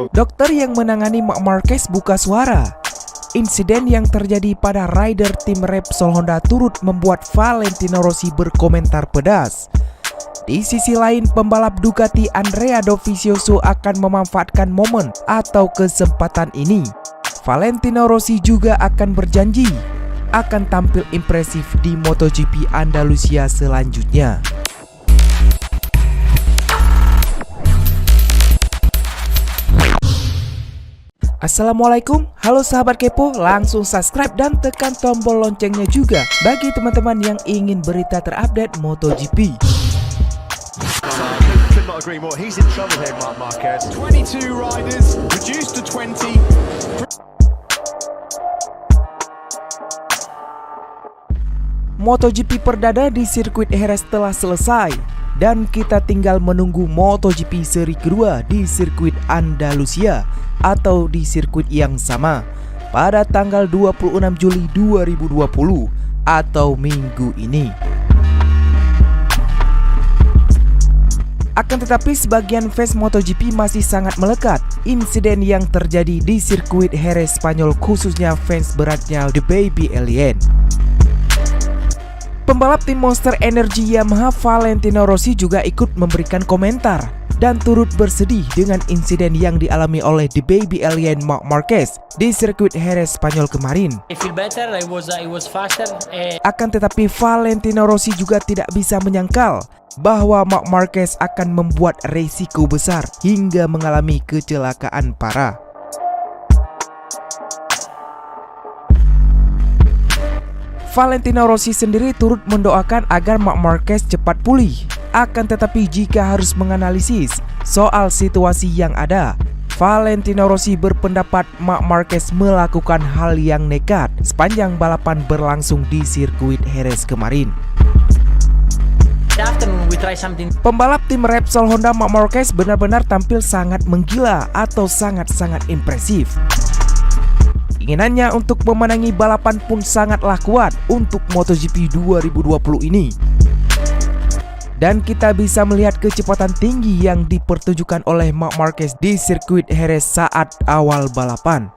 Dokter yang menangani Marc Marquez buka suara. Insiden yang terjadi pada rider tim Repsol Honda turut membuat Valentino Rossi berkomentar pedas. Di sisi lain, pembalap Ducati Andrea Dovizioso akan memanfaatkan momen atau kesempatan ini. Valentino Rossi juga akan berjanji akan tampil impresif di MotoGP Andalusia selanjutnya. Assalamualaikum, halo sahabat kepo, langsung subscribe dan tekan tombol loncengnya juga bagi teman-teman yang ingin berita terupdate MotoGP. Could not agree more. He's in trouble here, Marc Marquez. 22 riders reduced to 20. MotoGP perdana di sirkuit Jerez telah selesai dan kita tinggal menunggu MotoGP seri kedua di sirkuit Andalusia atau di sirkuit yang sama pada tanggal 26 Juli 2020 atau minggu ini. Akan tetapi sebagian fans MotoGP masih sangat melekat insiden yang terjadi di sirkuit Jerez Spanyol, khususnya fans beratnya The Baby Alien. Pembalap tim Monster Energy Yamaha Valentino Rossi juga ikut memberikan komentar dan turut bersedih dengan insiden yang dialami oleh The Baby Alien Marc Marquez di sirkuit Jerez Spanyol kemarin. Akan tetapi Valentino Rossi juga tidak bisa menyangkal bahwa Marc Marquez akan membuat resiko besar hingga mengalami kecelakaan parah. Valentino Rossi sendiri turut mendoakan agar Marc Marquez cepat pulih. Akan tetapi jika harus menganalisis soal situasi yang ada, Valentino Rossi berpendapat Marc Marquez melakukan hal yang nekat sepanjang balapan berlangsung di sirkuit Jerez kemarin. Pembalap tim Repsol Honda Marc Marquez benar-benar tampil sangat menggila atau sangat-sangat impresif. Keinginannya untuk memenangi balapan pun sangatlah kuat untuk MotoGP 2020 ini. Dan kita bisa melihat kecepatan tinggi yang dipertunjukkan oleh Marc Marquez di sirkuit Jerez saat awal balapan.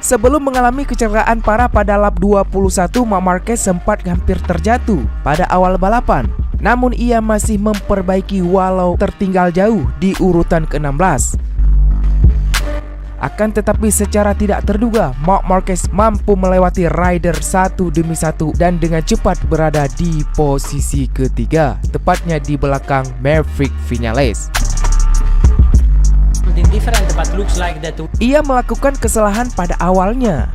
Sebelum mengalami kecelakaan parah pada lap 21, Marc Marquez sempat hampir terjatuh pada awal balapan. Namun ia masih memperbaiki walau tertinggal jauh di urutan ke-16. Akan tetapi secara tidak terduga, Marc Marquez mampu melewati rider satu demi satu dan dengan cepat berada di posisi ketiga, tepatnya di belakang Maverick Viñales. Ia melakukan kesalahan pada awalnya,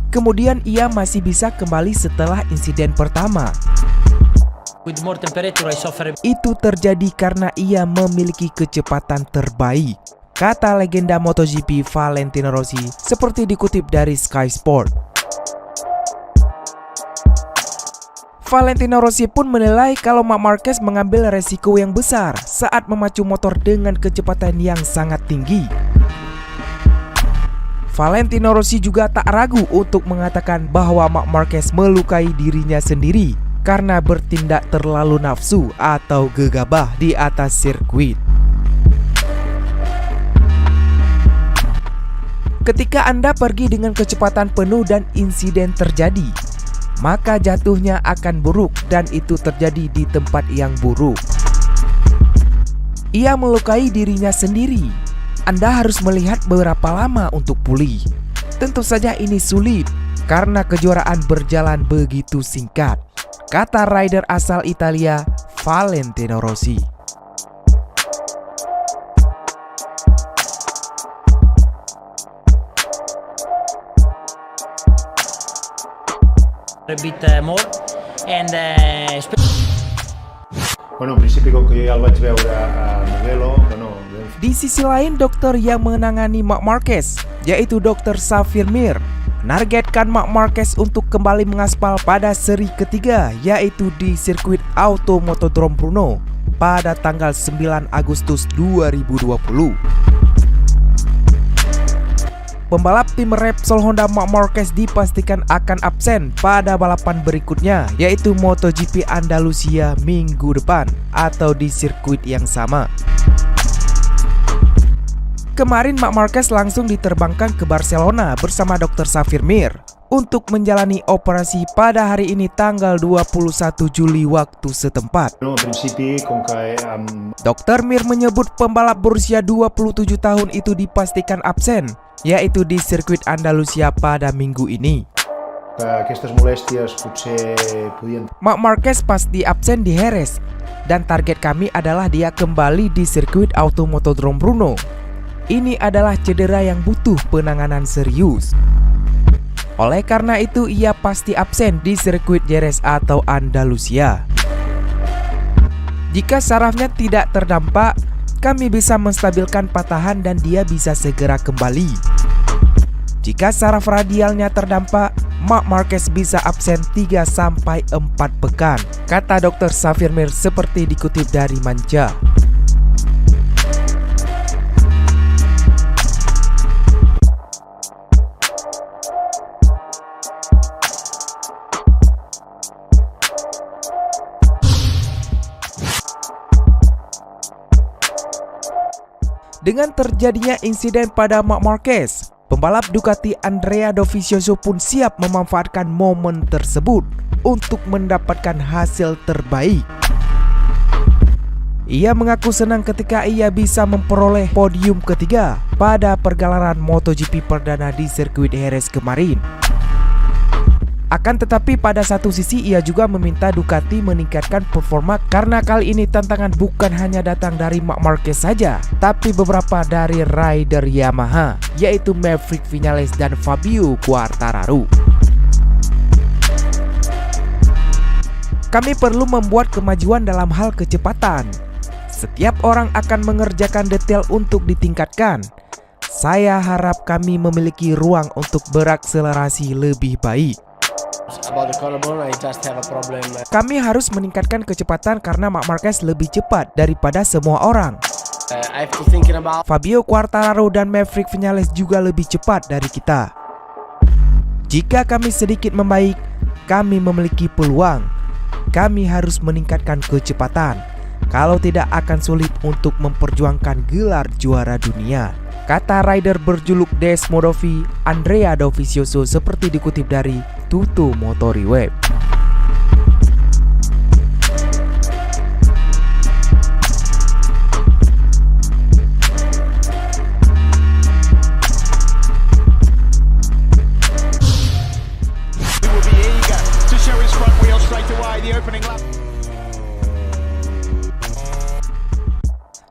kemudian ia masih bisa kembali setelah insiden pertama. Itu terjadi karena ia memiliki kecepatan terbaik, kata legenda MotoGP Valentino Rossi seperti dikutip dari Sky Sport. Valentino Rossi pun menilai kalau Marc Marquez mengambil resiko yang besar saat memacu motor dengan kecepatan yang sangat tinggi. Valentino Rossi juga tak ragu untuk mengatakan bahwa Marc Marquez melukai dirinya sendiri karena bertindak terlalu nafsu atau gegabah di atas sirkuit. Ketika Anda pergi dengan kecepatan penuh dan insiden terjadi, maka jatuhnya akan buruk dan itu terjadi di tempat yang buruk. Ia melukai dirinya sendiri. Anda harus melihat berapa lama untuk pulih. Tentu saja ini sulit karena kejuaraan berjalan begitu singkat, kata rider asal Italia Valentino Rossi. A bit more and Di sisi lain, dokter yang menangani Marc Marquez, yaitu Dr. Xavier Mir, menargetkan Marc Marquez untuk kembali mengaspal pada seri ketiga, yaitu di sirkuit Auto Motodrome Brno pada tanggal 9 Agustus 2020. Pembalap tim Repsol Honda Marc Marquez dipastikan akan absen pada balapan berikutnya, yaitu MotoGP Andalusia minggu depan atau di sirkuit yang sama. Kemarin Marc Marquez langsung diterbangkan ke Barcelona bersama Dr. Xavier Mir untuk menjalani operasi pada hari ini tanggal 21 Juli waktu setempat. Dr. Mir menyebut pembalap berusia 27 tahun itu dipastikan absen, yaitu di sirkuit Andalusia pada minggu ini. Marc Marquez pasti absen di Jerez dan target kami adalah dia kembali di sirkuit Automotodrome Brno. Ini adalah cedera yang butuh penanganan serius. Oleh karena itu ia pasti absen di sirkuit Jerez atau Andalusia. Jika sarafnya tidak terdampak, kami bisa menstabilkan patahan dan dia bisa segera kembali. Jika saraf radialnya terdampak, Marc Marquez bisa absen 3-4 pekan, kata Dr. Xavier Mir seperti dikutip dari Manja. Dengan terjadinya insiden pada Marc Marquez, pembalap Ducati Andrea Dovizioso pun siap memanfaatkan momen tersebut untuk mendapatkan hasil terbaik. Ia mengaku senang ketika ia bisa memperoleh podium ketiga pada pergelaran MotoGP perdana di sirkuit Jerez kemarin. Akan tetapi pada satu sisi ia juga meminta Ducati meningkatkan performa karena kali ini tantangan bukan hanya datang dari Marc Marquez saja, tapi beberapa dari rider Yamaha, yaitu Maverick Viñales dan Fabio Quartararo. Kami perlu membuat kemajuan dalam hal kecepatan. Setiap orang akan mengerjakan detail untuk ditingkatkan. Saya harap kami memiliki ruang untuk berakselerasi lebih baik. Kami harus meningkatkan kecepatan karena Marc Marquez lebih cepat daripada semua orang. Fabio Quartararo dan Maverick Viñales juga lebih cepat dari kita. Jika kami sedikit membaik, kami memiliki peluang. Kami harus meningkatkan kecepatan. Kalau tidak akan sulit untuk memperjuangkan gelar juara dunia, kata rider berjuluk Desmodovi Andrea Dovizioso seperti dikutip dari Tutto Motori Web.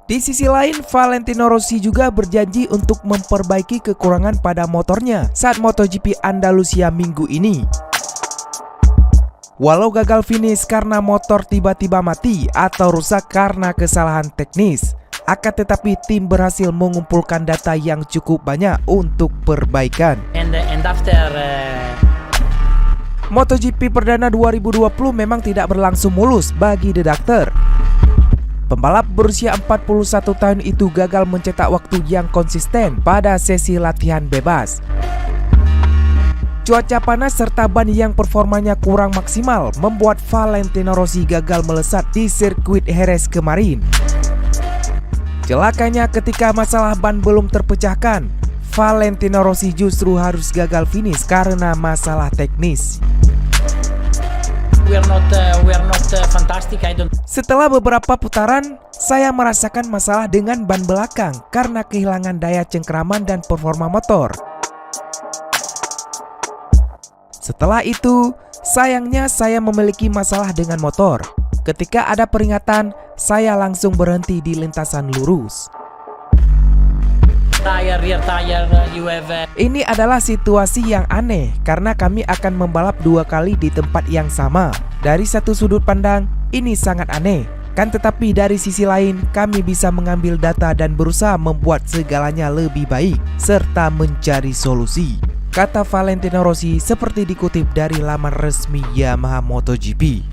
Di sisi lain, Valentino Rossi juga berjanji untuk memperbaiki kekurangan pada motornya saat MotoGP Andalusia minggu ini. Walau gagal finish karena motor tiba-tiba mati atau rusak karena kesalahan teknis, akan tetapi tim berhasil mengumpulkan data yang cukup banyak untuk perbaikan. And after MotoGP perdana 2020 memang tidak berlangsung mulus bagi The Doctor. Pembalap berusia 41 tahun itu gagal mencetak waktu yang konsisten pada sesi latihan bebas. Cuaca panas serta ban yang performanya kurang maksimal membuat Valentino Rossi gagal melesat di sirkuit Jerez kemarin. Celakanya ketika masalah ban belum terpecahkan, Valentino Rossi justru harus gagal finish karena masalah teknis. we are not fantastic. Setelah beberapa putaran, saya merasakan masalah dengan ban belakang karena kehilangan daya cengkraman dan performa motor. Setelah itu, sayangnya saya memiliki masalah dengan motor. Ketika ada peringatan, saya langsung berhenti di lintasan lurus. Rear tire, you have Ini adalah situasi yang aneh karena kami akan membalap 2 kali di tempat yang sama. Dari satu sudut pandang, ini sangat aneh. Kan tetapi dari sisi lain, kami bisa mengambil data dan berusaha membuat segalanya lebih baik serta mencari solusi, kata Valentino Rossi seperti dikutip dari laman resmi Yamaha MotoGP.